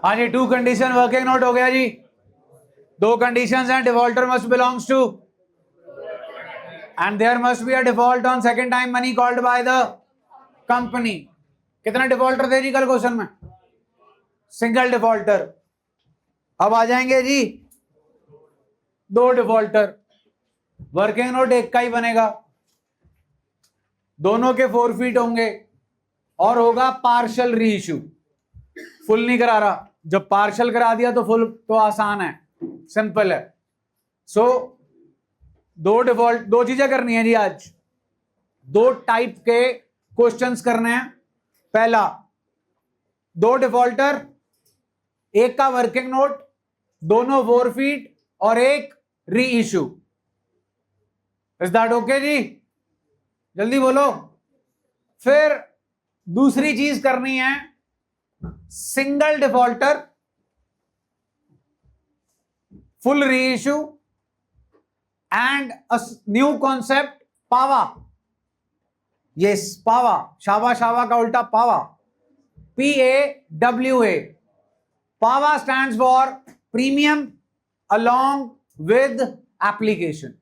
हाँ जी, 2 condition working note हो गया जी। 2 कंडीशंस हैं, defaulter must belongs to and there must be a default on second time money called by the company. कितना defaulter थे जी कल क्वेश्चन में? Single defaulter. अब आ जाएंगे जी 2 डिफॉल्टर। वर्किंग नोट एक का ही बनेगा, दोनों के फोरफीट होंगे और होगा पार्शियल री इश्यू। फुल नहीं करा रहा, जब पार्शियल करा दिया तो फुल तो आसान है, सिंपल है। सो 2 चीजें करनी है जी आज। 2 टाइप के क्वेश्चंस करने हैं। पहला 2 डिफॉल्टर, एक का वर्किंग नोट, दोनों फोरफीट और एक री इश्यू। इज दैट ओके जी? जल्दी बोलो। फिर दूसरी चीज करनी है, सिंगल डिफॉल्टर, फुल री issue and a new concept Pawa. Yes, पावा। शावा शावा का उल्टा पावा, PAWA। Pawa stands for premium along with application.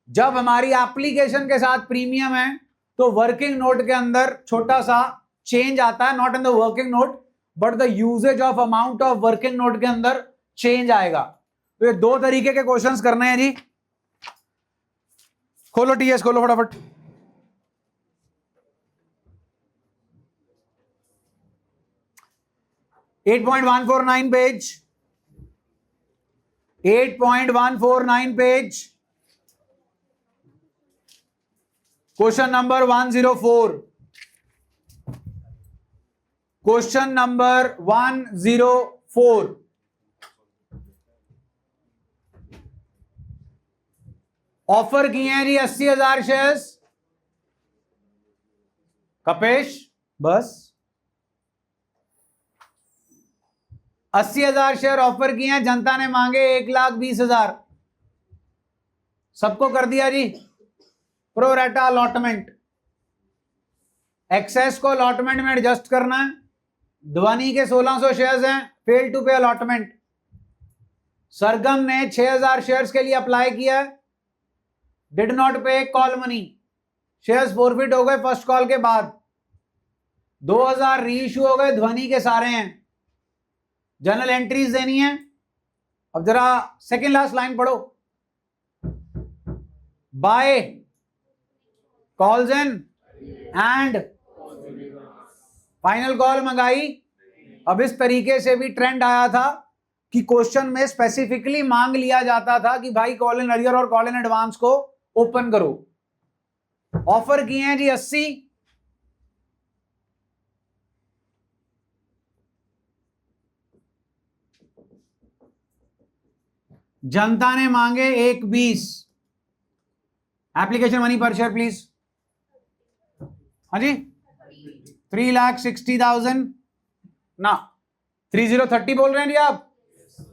जब हमारी एप्लीकेशन के साथ प्रीमियम है तो वर्किंग नोट के अंदर छोटा सा चेंज आता है, not in the working note but the usages of amount of working note के अंदर चेंज आएगा। तो ये 2 तरीके के क्वेश्चंस करने हैं जी। खोलो टीएस, खोलो फटाफट। $8.149 page, 8.149 page, question number 104। Question number 104। Offer किए हैं जी 80,000 शेयर्स। कपेश बस 80,000 शेयर ऑफर किए हैं, जनता ने मांगे 1,20,000। सबको कर दिया जी प्रोरेटा अलॉटमेंट। एक्सेस को अलॉटमेंट में एडजस्ट करना है। ध्वनि के 1600 शेयर्स हैं, फेल टू पे अलॉटमेंट। सरगम ने 6,000 शेयर्स के लिए अप्लाई किया है, डिड नॉट पे कॉल मनी, शेयर्स फॉरफिट हो गए फर्स्ट कॉल के बाद। 2,000 री इशू हो गए, ध्वनि के सारे हैं। जनरल एंट्रीज देनी है। अब जरा सेकेंड लास्ट लाइन पढ़ो। By calls in and final call मंगाई। अब इस तरीके से भी ट्रेंड आया था कि क्वेश्चन में स्पेसिफिकली मांग लिया जाता था कि भाई कॉल इन अरियर और कॉल इन एडवांस को ओपन करो। ऑफर किए हैं जी 80, जनता ने मांगे 1,20। एप्लीकेशन मनी पर शेयर प्लीज। हाँ जी, 3,60,000 ना 3030 बोल रहे हैं जी आप।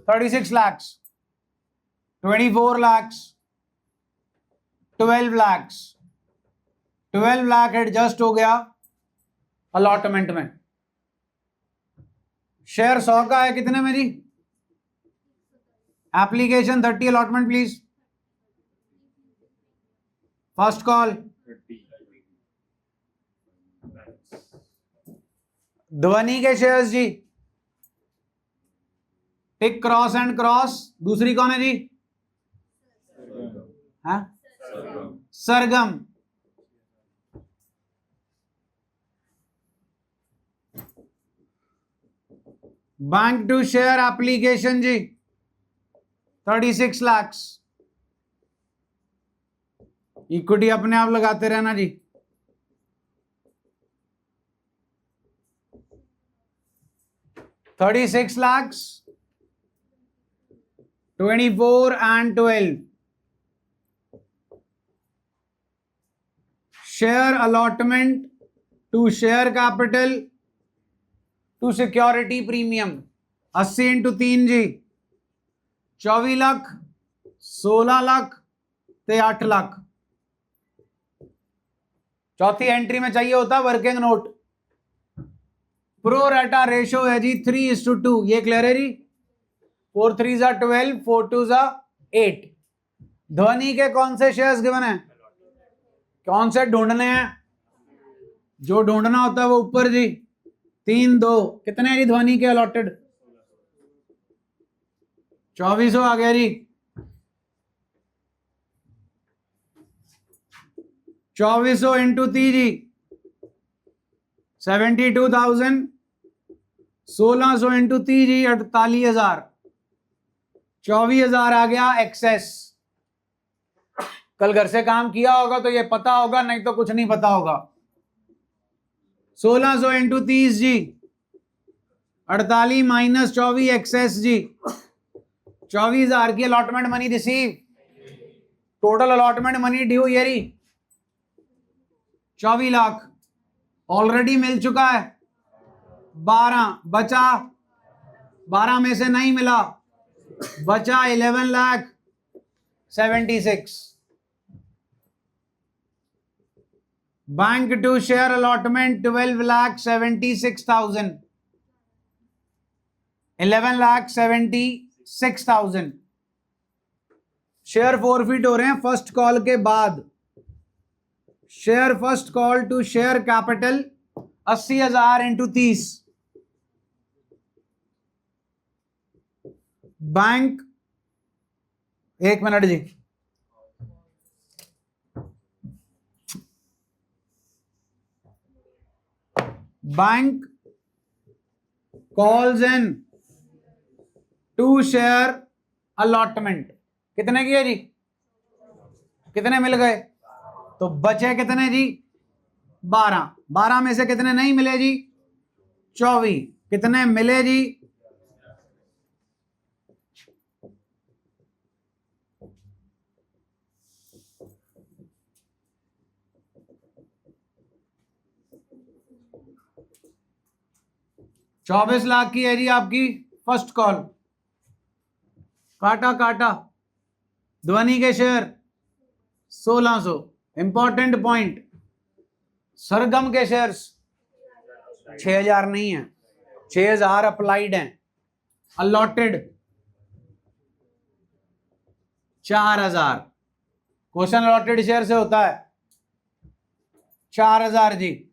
36 लाख, 24 लाख, 12 लाख, 12 लाख एडजस्ट हो गया अलॉटमेंट में। शेयर 100 का है, कितने में जी? Application 30, allotment please. First call Dhwani के शेयर्स जी, टिक क्रॉस एंड क्रॉस। दूसरी कौन है जी? हाँ, Sargam. Bank to share application जी 36 लाख। इक्विटी अपने आप लगाते रहना जी। $36 lakhs, 24 and 12. Share allotment to share capital to security premium 80 into 3 जी 24 लाख, 16 लाख ते 8 लाख। चौथी एंट्री में चाहिए होता वर्किंग नोट। प्रो रेटा रेशो है जी 3:2, ये क्लियर है जी। 4 3 12, 4 2 8। ध्वनि के कौन से शेयर्स गिवन है, कौन से ढूंढने हैं, जो ढूंढना होता है वो ऊपर जी। 3 2 कितने हैं जी ध्वनि के अलॉटेड, 2400 आ गया जी। 2400 इंटू 3 जी 72,000, 1600 इंटू 3 जी 48,000, 24,000 आ गया एक्सेस। कल घर से काम किया होगा तो ये पता होगा, नहीं तो कुछ नहीं पता होगा। 1600 इंटू 30 जी 48 माइनस 24 एक्सेस जी 24,000 की allotment money receive. Total allotment money due ये 24 लाख ऑलरेडी मिल चुका है। 12 बचा, 12 में से नहीं मिला, बचा 11,76,000। Bank to share allotment 12,76,000, 11,76,000। Share forfeit हो रहे हैं फर्स्ट कॉल के बाद। Share first call to share capital 80,000 into 30। Bank, एक मिनट जी, bank calls in to share allotment कितने की है जी, कितने मिल गए, तो बचे कितने जी 12। 12 में से कितने नहीं मिले जी 24, कितने मिले जी 24 लाख की है जी आपकी फर्स्ट कॉल। काटा काटा, ध्वनि के शेयर 1600। इंपॉर्टेंट पॉइंट, सरगम के शेयर्स 6,000 नहीं है, 6,000 अप्लाइड हैं, अलॉटेड 4,000। क्वेश्चन अलॉटेड शेयर से होता है 4,000 जी।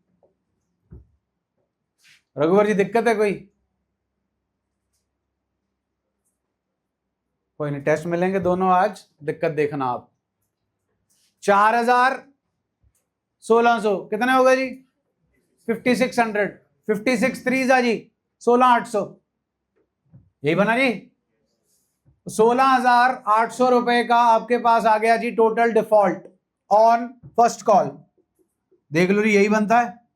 रघुवर जी दिक्कत है कोई नहीं, टेस्ट मिलेंगे दोनों आज, दिक्कत देखना आप। 4,000 1600 कितने हो गए जी 5600, 56 3 जी 16,800, यही बना जी। 16,800 रुपए का आपके पास आ गया जी total default on first call. देख लो जी, यही बनता है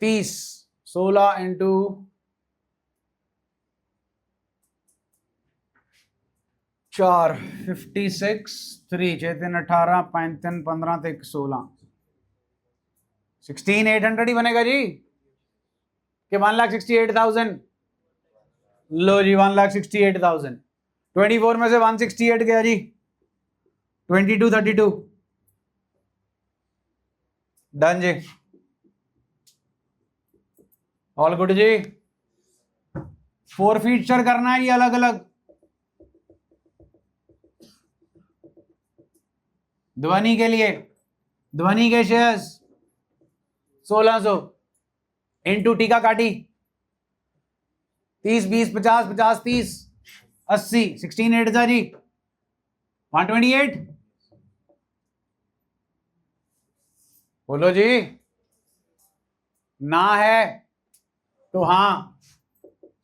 30, 16 इंटू 4, 56 3 6 3 18 5 3 15 3 16, 16,800 ही बनेगा जी कि 1,68,000। लो जी 1,68,000, 24 में से 168 गया जी 22 32, डन जी, ऑल गुड जी। फॉरफीचर करना है ये अलग अलग। ध्वनि के लिए, ध्वनि के शेयर्स 1600 इंटू टीका काटी 30 20 50 50 30 80, 16 8 जी 128। बोलो जी, ना है तो हाँ।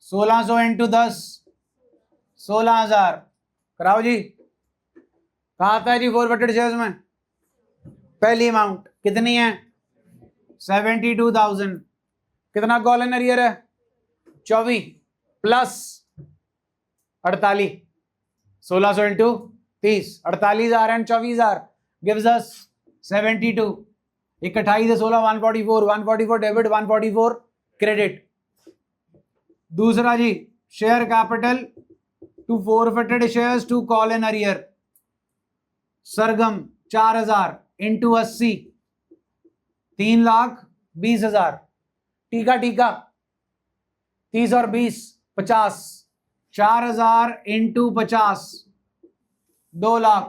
1600 इंटू 10 16,000 कराओ जी। कहा आता है जी फॉरवर्डेड शेयर्स में पहली अमाउंट कितनी है 72,000। कितना कॉल इन अरियर है 24 plus 48, 1600 into 30, 48,000 and 24,000 gives us 72। 28 से 16 144, 144 डेबिट 144 क्रेडिट। दूसरा जी share capital to forfeited shares to call in arrear, Sargam 4,000 into 80 3,20,000, टीका टीका 30 और 20 50, 4000 इंटू 50 2 लाख,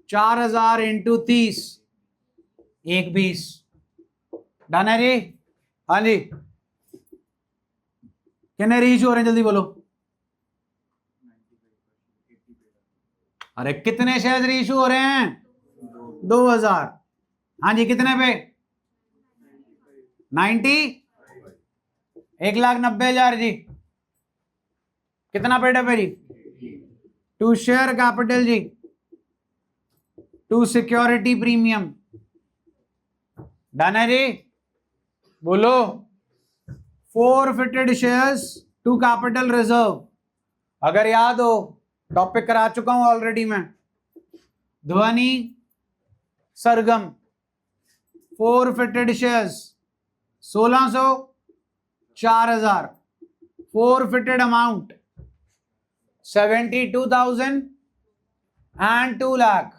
4000 इंटू 30 120। डन है जी? हाँ जी, कितने रीच हो रहे हैं जल्दी बोलो। अरे कितने शेयर रीइशू हो रहे हैं? 2000। हाँ जी, कितने पे? 90, 1,90,000 जी। कितना पेड है जी? टू शेयर कैपिटल जी, टू सिक्योरिटी प्रीमियम। डन है जी? बोलो। 4 फिटेड शेयर्स टू कैपिटल रिजर्व। अगर याद हो, टॉपिक करा चुका हूं ऑलरेडी मैं। ध्वनि सरगम 4 फिटेड shares 1600, 4000, 4 fitted amount 72,000 and 2 lakh.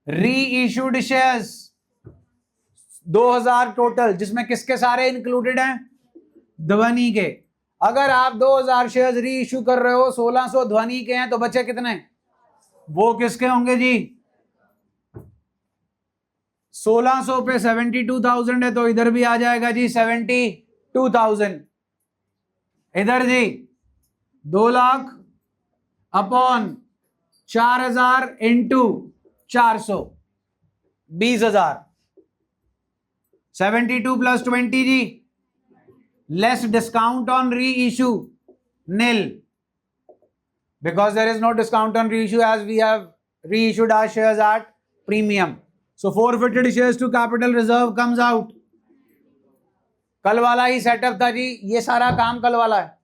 री इश्यूड शेयर्स 2000 टोटल, जिसमें किसके सारे इंक्लूडेड हैं? ध्वनि के। अगर आप 2000 शेयर्स री इश्यू कर रहे हो, 1600 ध्वनि के हैं, तो बचे कितने? वो किसके होंगे जी? 1600 पे 72,000 है, तो इधर भी आ जाएगा जी 72,000। इधर जी 2 लाख अपॉन 4000 इंटू 400, 20,000। 72 प्लस 20 जी, less discount on reissue, nil, because there is no discount on reissue as we have reissued our shares at premium. So forfeited shares to capital reserve comes out. कल वाला ही setup था जी, ये सारा काम कल वाला है।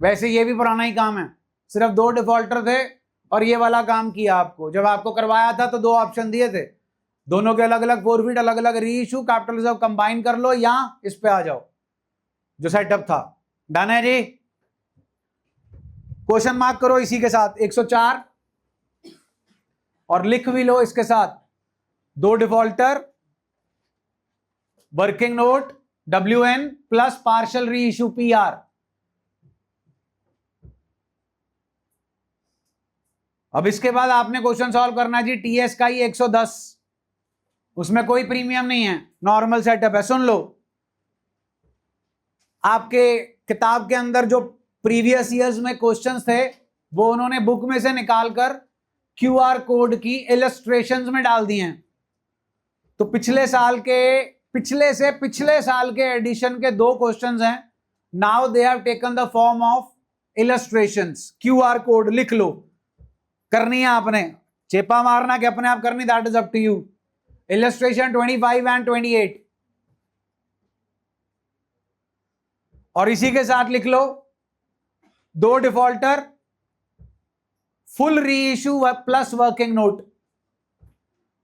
वैसे ये भी पुराना ही काम है, सिर्फ 2 डिफॉल्टर थे और ये वाला काम किया आपको। जब आपको करवाया था तो 2 ऑप्शन दिए थे, दोनों के अलग अलग फॉरफिट, अलग अलग री इशू, कैपिटल रिजर्व कंबाइन कर लो या इस पे आ जाओ, जो सेटअप था। डन है जी? क्वेश्चन मार्क करो इसी के साथ 104 और लिख भी लो इसके साथ 2 defaulter, working note WN plus partial री इशू PR। अब इसके बाद आपने क्वेश्चन सॉल्व करना जी TS का ही 110, उसमें कोई प्रीमियम नहीं है, नॉर्मल सेटअप है। सुन लो, आपके किताब के अंदर जो प्रीवियस ईयर्स में क्वेश्चंस थे, वो उन्होंने बुक में से निकालकर QR कोड की इलस्ट्रेशंस में डाल दिए हैं। तो पिछले साल के एडिशन के 2 क्वेश्चंस हैं। Now they have taken the form of illustrations. QR code लिख लो, करनी है आपने, चेपा मारना कि अपने आप करनी, that is up to you. Illustration 25 and 28। और इसी के साथ लिख लो 2 defaulter, full reissue plus working note.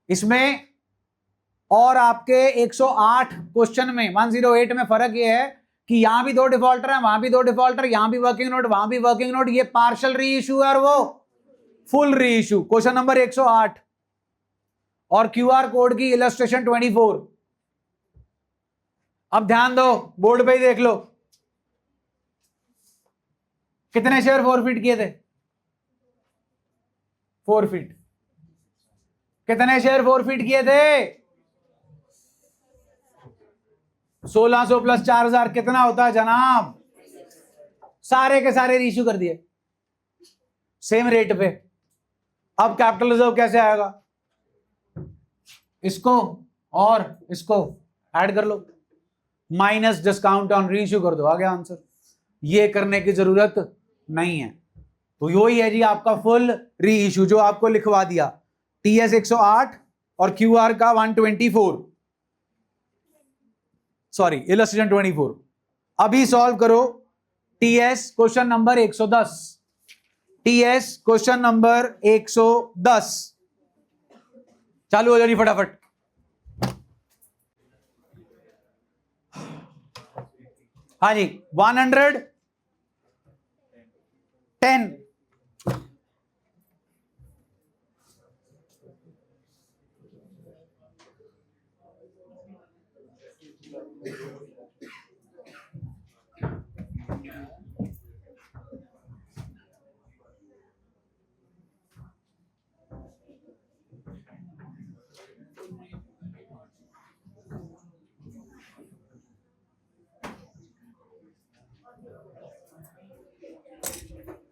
इसमें और आपके 108 क्वेश्चन में 108 में फर्क यह है कि यहां भी 2 डिफॉल्टर है, वहां भी 2 डिफॉल्टर, यहां भी वर्किंग नोट, वहां भी वर्किंग नोट। ये पार्शियल री इशू है और वो फुल री इशू। क्वेश्चन नंबर 108 और QR कोड की इलस्ट्रेशन 24। अब ध्यान दो, बोर्ड पे ही देख लो, कितने शेयर फॉरफिट किए थे? फॉरफिट कितने शेयर फॉरफिट किए थे? 1600 प्लस 4000 कितना होता है जनाब? सारे के सारे रीइश्यू कर दिए सेम रेट पे। अब कैपिटल रिजर्व कैसे आएगा? इसको और इसको ऐड कर लो, माइनस डिस्काउंट ऑन रीइश्यू कर दो, आ गया आंसर। ये करने की जरूरत नहीं है। तो यो ही है जी आपका फुल री इशू, जो आपको लिखवा दिया। TS 108 और QR का 124, सॉरी इलस्ट्रेशन 24। अभी सॉल्व करो TS question number 110। TS question number 110 चालू हो जाएगी फटाफट। हाँ जी, 110।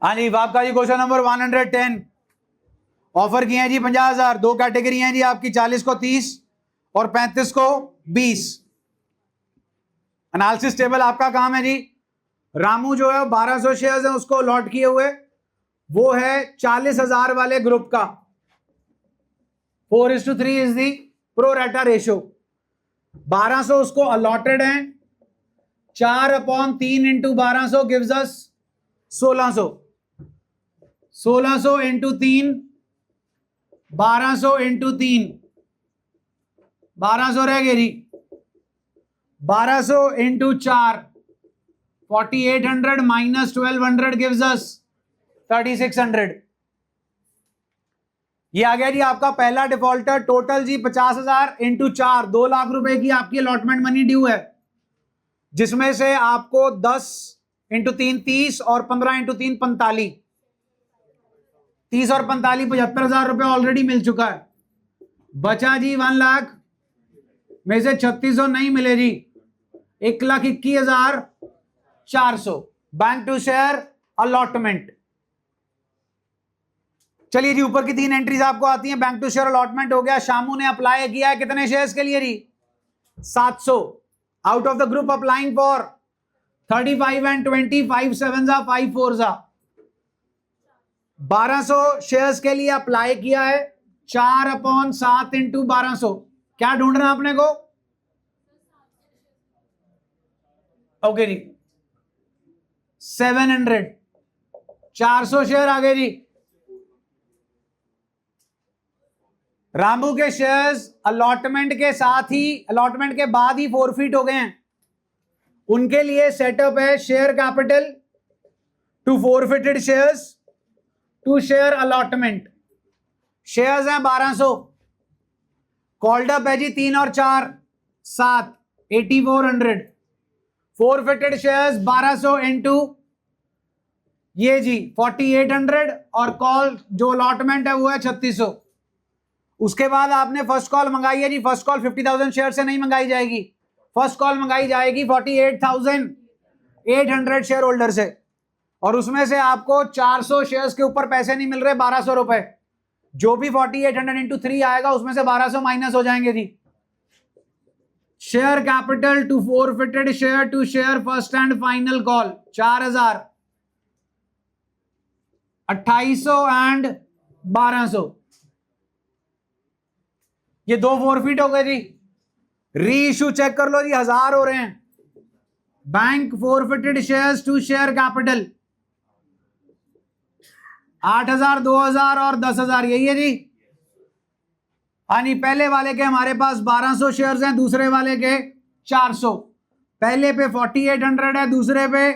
हाँ जी, आपका जी क्वेश्चन नंबर 110 ऑफर किए हैं जी 50,000। दो कैटेगरी हैं जी आपकी, 40 को 30 और 35 को 20। एनालिसिस टेबल आपका काम है जी। रामू जो है 1200 शेयर्स है उसको लॉट किए हुए, वो है 40,000 वाले ग्रुप का। 4:3 इज दी प्रो रेटा रेशो। 1200 उसको अलॉटेड है, 4/3 into 1200 gives us 1600। 1600 into 3, 1200 into 3, 1200 रह गई जी। 1200 इंटू 4, 4800 माइनस 1200 गिव्स अस 3600। ये आ गया जी आपका पहला डिफॉल्टर। टोटल जी 50,000 इंटू 4, 2 लाख रुपए की आपकी अलॉटमेंट मनी ड्यू है, जिसमें से आपको 10 इंटू 3 30 और 15 इंटू 3 45। 30 और 45 75,000 रुपए ऑलरेडी मिल चुका है। बचा जी 1 लाख में से 3600 नहीं मिले जी, 1,21,400 बैंक टू शेयर अलॉटमेंट। चलिए जी, ऊपर की 3 एंट्रीज आपको आती हैं। बैंक टू शेयर अलॉटमेंट हो गया। शामू ने अप्लाई किया है कितने शेयर्स के लिए जी? 700 out of the group applying for 35 and 20, 5 7 5 4 1200 shares के लिए अप्लाई किया है। 4/7 इंटू 1200 क्या ढूंढना है अपने को? ओके जी, 700। 400 शेयर आ गए जी। रामू के शेयर्स अलॉटमेंट के साथ ही, अलॉटमेंट के बाद ही फोरफिट हो गए हैं। उनके लिए सेटअप है share capital to forfeited shares to share allotment. Shares हैं 1200, कॉल्ड अप है जी 3 और 4 7, 8400। फोरफिटेड शेयर्स 1200 इंटू ये जी 4800 और कॉल जो अलॉटमेंट है वो है 3600। उसके बाद आपने फर्स्ट कॉल मंगाई है जी। फर्स्ट कॉल 50,000 शेयर से नहीं मंगाई जाएगी, फर्स्ट कॉल मंगाई जाएगी 48,800 शेयर होल्डर से, और उसमें से आपको 400 शेयर्स के ऊपर पैसे नहीं मिल रहे, 1200 रुपए। जो भी 4800 इंटू 3 आएगा उसमें से 1200 माइनस हो जाएंगे जी। Share capital to forfeited share to share first and final call 4000, 2800 and 1200। ये 2 फोरफिट हो गए जी। री इशू चेक कर लो जी, 1000 हो रहे हैं। Bank forfeited shares to share capital 8,000, 2,000 और 10,000, यही है जी। यानी पहले वाले के हमारे पास 1200 शेयर्स हैं, दूसरे वाले के 400। पहले पे 4800 है, दूसरे पे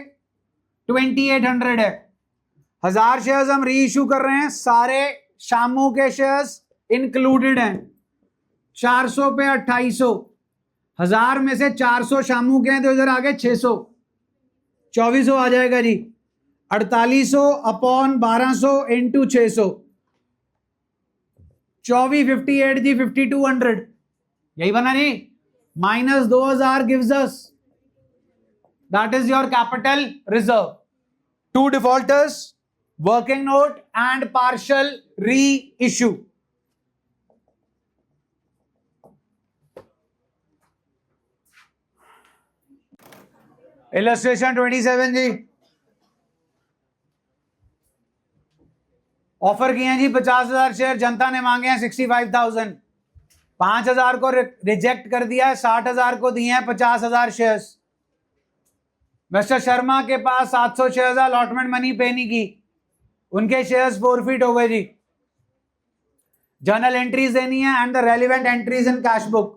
2800 है। 1000 शेयर्स हम री इशू कर रहे हैं, सारे शामू के शेयर्स इंक्लूडेड हैं। 400 पे 2800, 1000 में से 400 शामू के हैं तो इधर आगे 600, 2400 आ जाएगा जी। 4800 अपॉन 1200 इंटू 600, 2458 जी 5200, यही बना जी। Minus 2000 gives us, that is your capital reserve. 2 defaulters, working note and partial reissue. Illustration 27 जी। ऑफर किए हैं जी 50,000 शेयर, जनता ने मांगे हैं 65,000। 5,000 को रिजेक्ट कर दिया है, 60,000 को दिए हैं 50,000 शेयर्स। मिस्टर शर्मा के पास 700 शेयर्स अलॉटमेंट मनी पे नहीं की, उनके शेयर्स फोरफिट हो गए जी। जर्नल एंट्रीज देनी है and the relevant entries in cash book.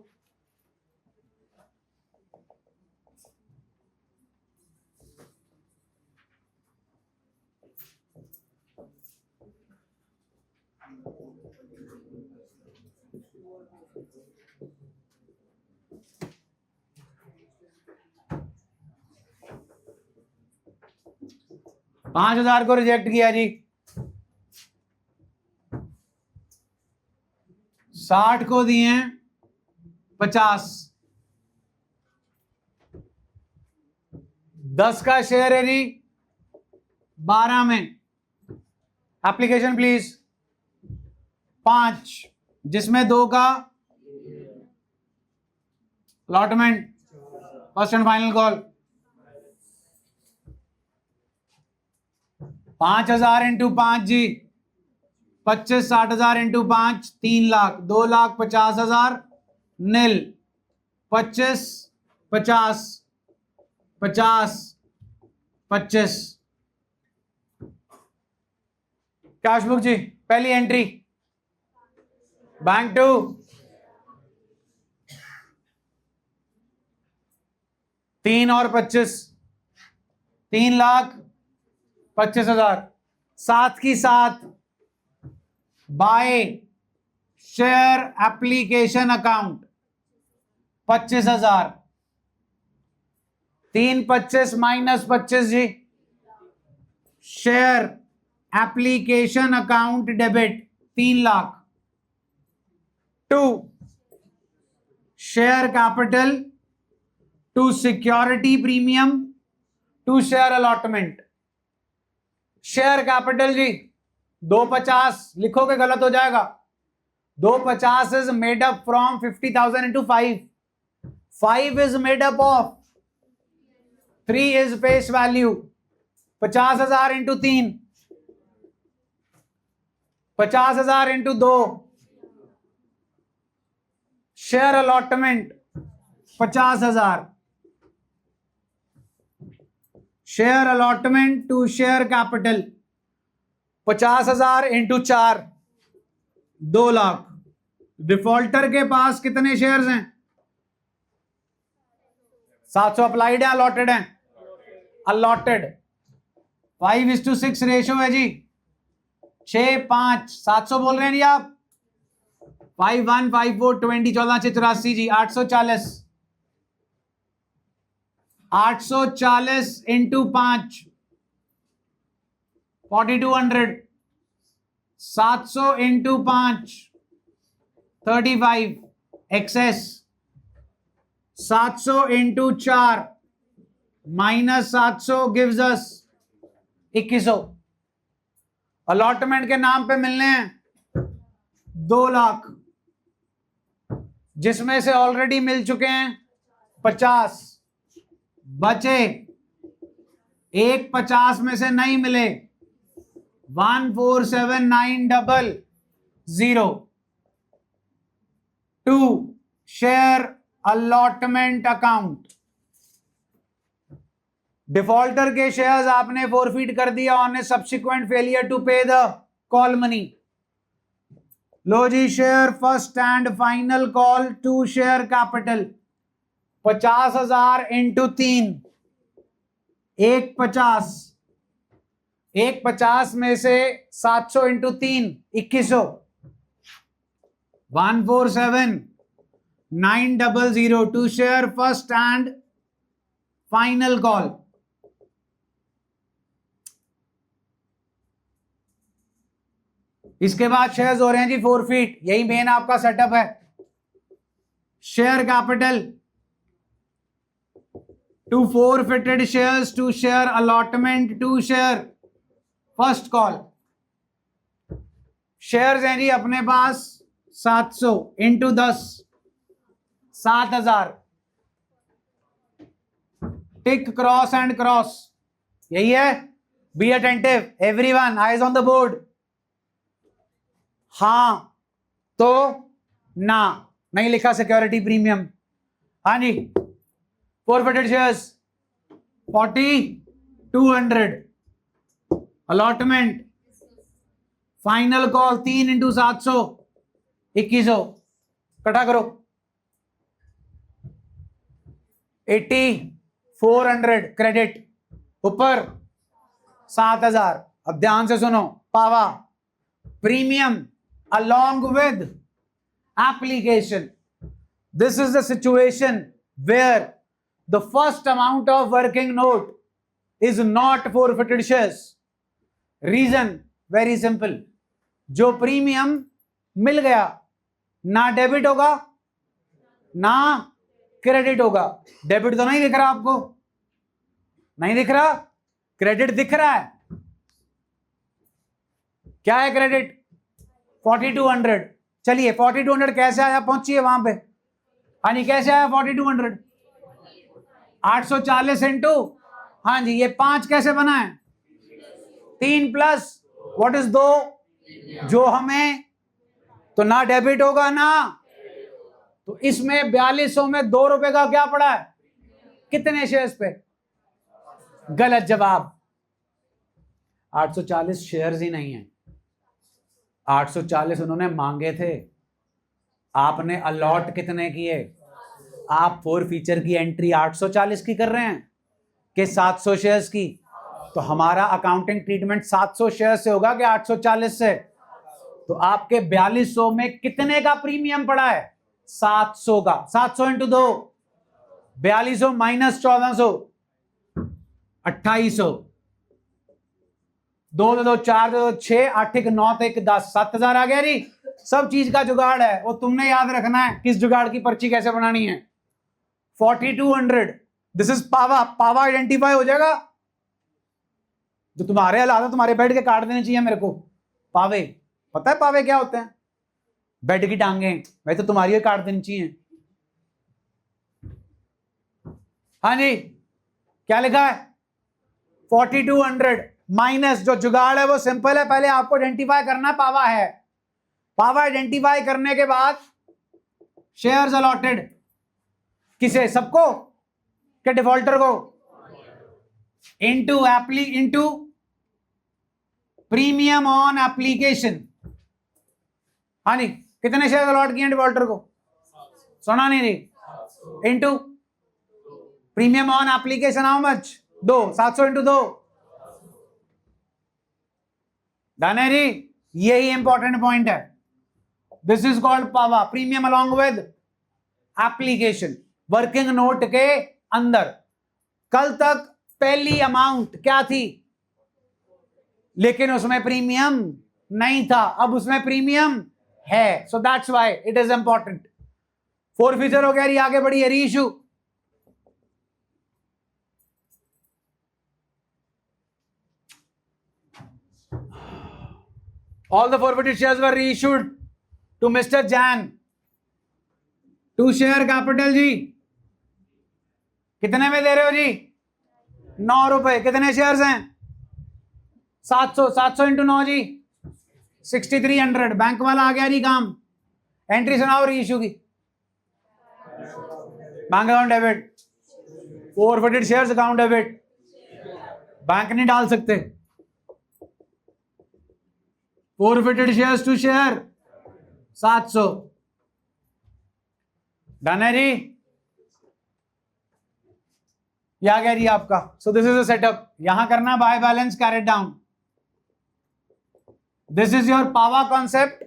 5,000 को रिजेक्ट किया जी। 60 को दिए 50। 10 का शेयर है जी 12 में। Application please. 5 जिसमें 2 का allotment, first and final call. 5,000 into 5 जी 25। 60,000 into 5 3 lakh. 2,50,000 nil. 25 50 50 25। Cash book जी पहली एंट्री बैंक 2। 3 और 25 3,25,000। साथ की साथ by share application account 25,000। 3 25 minus 25 जी share application account debit 3 lakh. 2 share capital, 2 security premium, 2 share allotment. Share capital जी 250 लिखोगे गलत हो जाएगा। 250 is made up from 50,000 into 5। 5 is made up of 3 is face value. 50,000 into 3, 50,000 into 2 share allotment 50,000। Share allotment to share capital 50,000 into 4 2 lakh. Defaulter के पास कितने shares हैं? 700 applied है allotted है? अलॉटेड। 5:6 रेशो है जी। 6 5 700 बोल रहे हैं जी आप। 5 1 5 4 20 14 84 जी 840। 840 into 5 4200। 700 into 5 35 excess. 700 into 4 minus 700 gives us 2100। Allotment के नाम पे मिलने हैं 2 लाख, जिसमें से ऑलरेडी मिल चुके हैं 50। बचे एक 50 में से नहीं मिले 147,900। 2 शेयर अलॉटमेंट अकाउंट। डिफॉल्टर के शेयर्स आपने फोरफीट कर दिया on a subsequent failure to pay the call money. लो जी share first and final call to share capital 50,000 into 3 एक 50। एक 50 में से 700 into 3 2100। 147,900 to share first and final call. इसके बाद शेयर्स हो रहे हैं जी फोरफीट। यही मेन आपका सेटअप है। Share capital to forfeited shares, to share allotment, to share first call. Shares हैं जी अपने पास 700 into 10 7,000। Tick cross and cross, यही है। Be attentive everyone, eyes on the board. हां तो ना, नहीं लिखा सिक्योरिटी प्रीमियम। हाँ जी forfeited shares 4,200। Allotment final call 3 into 700 2100। इकट्ठा करो 8,400 क्रेडिट ऊपर 7,000। अब ध्यान से सुनो, पावा premium along with application. This is the situation where the first amount of working note is not forfeited shares. Reason very simple, जो प्रीमियम मिल गया ना डेबिट होगा ना क्रेडिट होगा। डेबिट तो नहीं दिख रहा आपको, नहीं दिख रहा, क्रेडिट दिख रहा है। क्या है क्रेडिट? 4200। चलिए 4200 कैसे आया, पहुंचिए वहां पे। हाँ जी, कैसे आया 4200? 840 इंटू, हाँ जी, ये 5 कैसे बना है? 3 प्लस व्हाट इज 2, जो हमें तो ना डेबिट होगा ना, तो इसमें 4200 में 2 रुपए का क्या पड़ा है? कितने शेयर्स पे? गलत जवाब। 840 शेयर्स ही नहीं है, 840 उन्होंने मांगे थे, आपने अलॉट कितने किए? आप फोर फीचर की एंट्री 840 की कर रहे हैं कि 700 शेयर्स की? तो हमारा अकाउंटिंग ट्रीटमेंट 700 शेयर से होगा कि 840 से? तो आपके 4200 में कितने का प्रीमियम पड़ा है? 700 का। 700 इंटू 2, 4200 माइनस 1400, 2800, 2 2 4 2 6 8 1 9 1 10, 7000 आ गया जी। सब चीज का जुगाड़ है, वो तुमने याद रखना है किस जुगाड़ की पर्ची कैसे बनानी है। 4200, दिस इज पावा। पावा आइडेंटिफाई हो जाएगा। जो तुम्हारे हालात है तुम्हारे बेड के काट देने चाहिए मेरे को। पावे, पता है पावे क्या होते हैं? बेड की टांगे, भाई तो तुम्हारी काट देनी चाहिए। हाँ जी, क्या लिखा है? 4200 माइनस, जो जुगाड़ है वो सिंपल है, पहले आपको आइडेंटिफाई करना पावा है। पावा आइडेंटिफाई करने के बाद शेयर्स अलॉटेड किसे? सबको के डिफॉल्टर को? Into premium on application. हाँ जी, कितने शेयर अलॉट किए डिफॉल्टर को? सुना नहीं रही? Into premium on application how much? 2, 700 into 2। Done है जी, यही इंपॉर्टेंट पॉइंट है। दिस इज कॉल्ड पावा, premium along with application. Working note के अंदर कल तक पहली अमाउंट क्या थी, लेकिन उसमें प्रीमियम नहीं था, अब उसमें प्रीमियम है, so that's why it is important. Four feature हो गया, आगे बढ़िए। री issue, all the forfeited shares were reissued to Mr. Jan to share capital जी। कितने में दे रहे हो जी? 9 रुपए। कितने शेयर्स हैं? 700। 700 इंटू 9 जी, 6300। बैंक वाला आ गया जी काम। एंट्री सुनाओ री इशू की। Bank account debit, forfeited shares account debit. Bank नहीं डाल सकते। Forfeited shares to share 700। Done है जी, या गया जी आपका। So this is a setup. यहां करना by balance carried down. This is your power concept.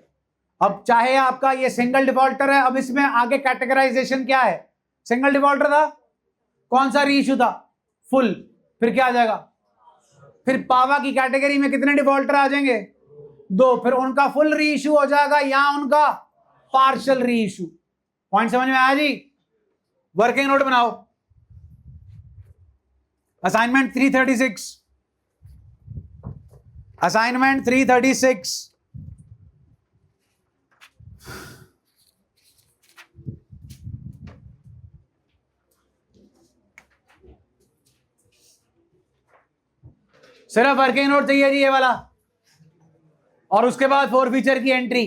अब चाहे आपका ये सिंगल डिफॉल्टर है, अब इसमें आगे कैटेगराइजेशन क्या है? सिंगल डिफॉल्टर था, कौन सा री इशू था? फुल। फिर क्या आ जाएगा? फिर पावा की कैटेगरी में कितने डिफॉल्टर आ जाएंगे? 2। फिर उनका फुल री इशू हो जाएगा या उनका पार्शियल री इशू। पॉइंट समझ में आया जी? वर्किंग नोट बनाओ। Assignment 336, assignment 336। सिर्फ वर्किंग नोट चाहिए जी, ये वाला, और उसके बाद फोर फीचर की एंट्री।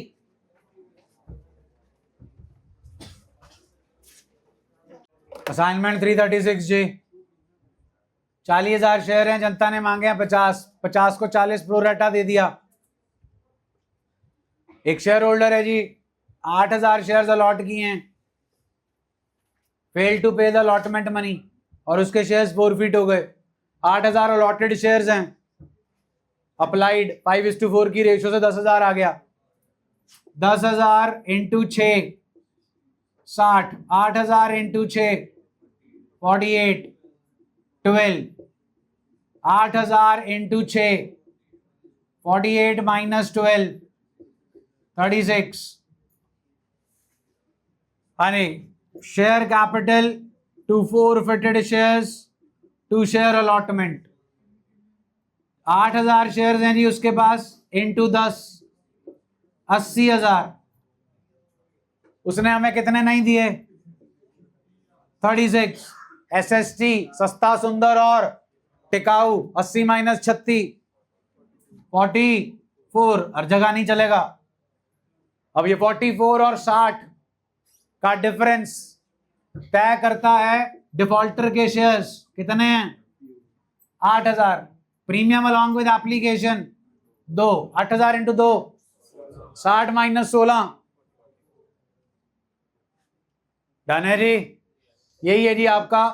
असाइनमेंट 336 जी। 40,000 शेयर हैं, जनता ने मांगे हैं 50। 50 को 40 प्रोरेटा दे दिया। एक शेयर होल्डर है जी, 8,000 शेयर्स अलॉट किए हैं, fail to pay the allotment money, और उसके शेयर्स फॉरफिट हो गए। 8,000 अलॉटेड शेयर्स हैं, अप्लाइड 5:4 की रेशियो से 10,000 आ गया। 10,000 इंटू 6 60, 8,000 इंटू 6 48, 12, 8,000 इंटू 6 48 माइनस 12 36 आणि share capital to forfeited shares to share allotment 8000 shares हैं जी उसके पास इंटू 10 80,000 उसने हमें कितने नहीं दिए 36 एसएसटी सस्ता सुंदर और टिकाऊ 80 माइनस 36 44 हर जगह नहीं चलेगा। अब ये 44 और 60 का डिफरेंस तय करता है डिफॉल्टर के शेयर्स कितने हैं 8000 premium along with application 2 8000 into 2 60 minus 16 done है जी। यही है जी आपका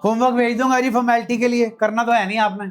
होमवर्क भेज दूंगा जी फॉर्मेलिटी के लिए करना तो है नहीं आपने।